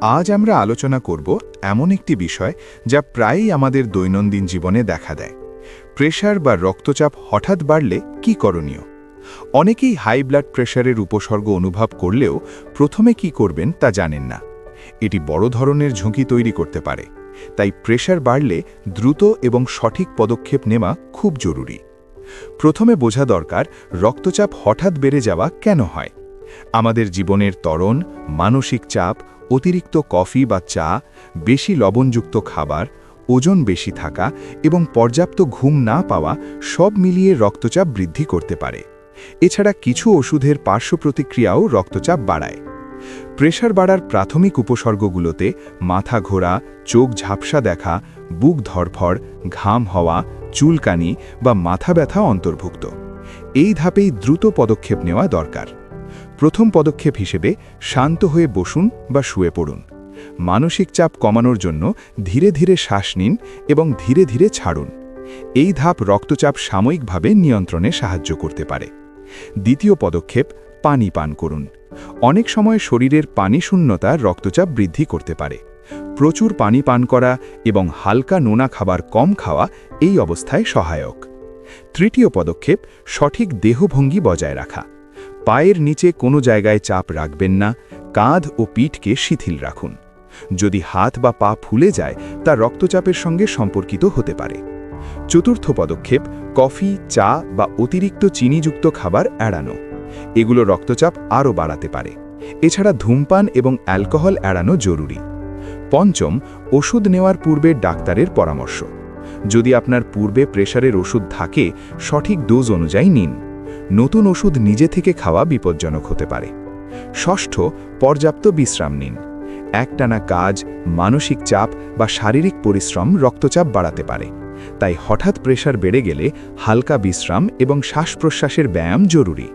আজ আমরা আলোচনা করব এমন একটি বিষয় যা প্রায়ই আমাদের দৈনন্দিন জীবনে দেখা দেয়। প্রেশার বা রক্তচাপ হঠাৎ বাড়লে কি করণীয়? অনেকেই হাই ব্লাড প্রেশারের উপসর্গ অনুভব করলেও প্রথমে কি করবেন তা জানেন না। এটি বড় ধরনের ঝুঁকি তৈরি করতে পারে। তাই প্রেশার বাড়লে দ্রুত এবং সঠিক পদক্ষেপ নেওয়া খুব জরুরি। প্রথমে বোঝা দরকার রক্তচাপ হঠাৎ বেড়ে যাওয়া কেন হয়। আমাদের জীবনের ত্বরণ, মানসিক চাপ, অতিরিক্ত কফি বা চা, বেশি লবণযুক্ত খাবার, ওজন বেশি থাকা এবং পর্যাপ্ত ঘুম না পাওয়া সব মিলিয়ে রক্তচাপ বৃদ্ধি করতে পারে। এছাড়া কিছু ওষুধের পার্শ্ব প্রতিক্রিয়াও রক্তচাপ বাড়ায়। প্রেশার বাড়ার প্রাথমিক উপসর্গগুলোতে মাথা ঘোরা, চোখ ঝাপসা দেখা, বুক ধড়ফড়, ঘাম হওয়া, চুলকানি বা মাথা ব্যথা অন্তর্ভুক্ত। এই ধাপেই দ্রুত পদক্ষেপ নেওয়া দরকার। প্রথম পদক্ষেপ হিসেবে শান্ত হয়ে বসুন বা শুয়ে পড়ুন। মানসিক চাপ কমানোর জন্য ধীরে ধীরে শ্বাস নিন এবং ধীরে ধীরে ছাড়ুন। এই ধাপ রক্তচাপ সাময়িকভাবে নিয়ন্ত্রণে সাহায্য করতে পারে। দ্বিতীয় পদক্ষেপ, পানি পান করুন। অনেক সময় শরীরের পানি শূন্যতা রক্তচাপ বৃদ্ধি করতে পারে। প্রচুর পানি পান করা এবং হালকা নোনা খাবার কম খাওয়া এই অবস্থায় সহায়ক। তৃতীয় পদক্ষেপ, সঠিক দেহভঙ্গি বজায় রাখা। পায়ের নিচে কোনো জায়গায় চাপ রাখবেন না, কাঁধ ও পিঠকে শিথিল রাখুন। যদি হাত বা পা ফুলে যায় তা রক্তচাপের সঙ্গে সম্পর্কিত হতে পারে। চতুর্থ পদক্ষেপ, কফি, চা বা অতিরিক্ত চিনিযুক্ত খাবার এড়ানো। এগুলো রক্তচাপ আরও বাড়াতে পারে। এছাড়া ধূমপান এবং অ্যালকোহল এড়ানো জরুরি। পঞ্চম, ওষুধ নেওয়ার পূর্বে ডাক্তারের পরামর্শ। যদি আপনার পূর্বে প্রেশারের ওষুধ থাকে, সঠিক ডোজ অনুযায়ী নিন। নতুন ওষুধ নিজে থেকে খাওয়া বিপজ্জনক হতে পারে। ষষ্ঠ, পর্যাপ্ত বিশ্রাম নিন। একটানা কাজ, মানসিক চাপ বা শারীরিক পরিশ্রম রক্তচাপ বাড়াতে পারে। তাই হঠাৎ প্রেশার বেড়ে গেলে হালকা বিশ্রাম এবং শ্বাস-প্রশ্বাসের ব্যায়াম জরুরি।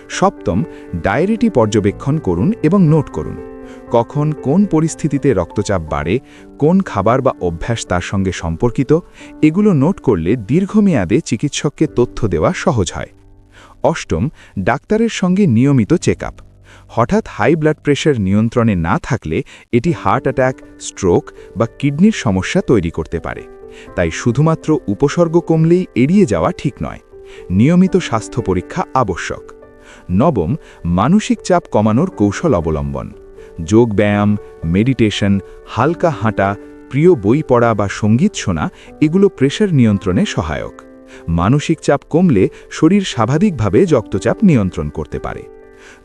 সপ্তম, ডায়েরিটি পর্যবেক্ষণ করুন এবং নোট করুন। কখন কোন পরিস্থিতিতে রক্তচাপ বাড়ে, কোন খাবার বা অভ্যাস তার সঙ্গে সম্পর্কিত, এগুলো নোট করলে দীর্ঘমেয়াদে চিকিৎসককে তথ্য দেওয়া সহজ হয়। অষ্টম, ডাক্তারের সঙ্গে নিয়মিত চেকআপ। হঠাৎ হাই ব্লাড প্রেশার নিয়ন্ত্রণে না থাকলে এটি হার্ট অ্যাটাক, স্ট্রোক বা কিডনির সমস্যা তৈরি করতে পারে। তাই শুধুমাত্র উপসর্গ কমলেই এড়িয়ে যাওয়া ঠিক নয়। নিয়মিত স্বাস্থ্য পরীক্ষা আবশ্যক। নবম, মানসিক চাপ কমানোর কৌশল অবলম্বন। যোগব্যায়াম, মেডিটেশন, হালকা হাঁটা, প্রিয় বই পড়া বা সঙ্গীত শোনা এগুলো প্রেশার নিয়ন্ত্রণে সহায়ক। মানসিক চাপ কমলে শরীর স্বাভাবিকভাবে রক্তচাপ নিয়ন্ত্রণ করতে পারে।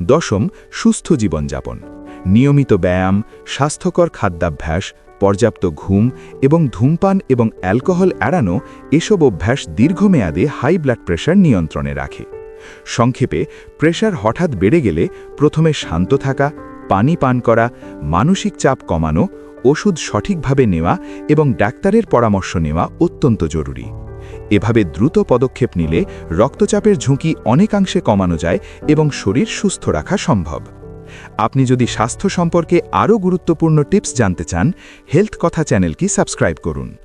দশম, সুস্থ জীবনযাপন। নিয়মিত ব্যায়াম, স্বাস্থ্যকর খাদ্যাভ্যাস, পর্যাপ্ত ঘুম এবং ধূমপান এবং অ্যালকোহল এড়ানো এসব অভ্যাস দীর্ঘমেয়াদে হাই ব্লাড প্রেশার নিয়ন্ত্রণে রাখে। সংক্ষেপে, প্রেশার হঠাৎ বেড়ে গেলে প্রথমে শান্ত থাকা, পানি পান করা, মানসিক চাপ কমানো, ওষুধ সঠিকভাবে নেওয়া এবং ডাক্তারের পরামর্শ নেওয়া অত্যন্ত জরুরি। এভাবে দ্রুত পদক্ষেপ নিলে রক্তচাপের ঝুঁকি অনেকাংশে কমানো যায় এবং শরীর সুস্থ রাখা সম্ভব। আপনি যদি স্বাস্থ্য সম্পর্কে আরও গুরুত্বপূর্ণ টিপস জানতে চান, হেলথ কথা চ্যানেলটি সাবস্ক্রাইব করুন।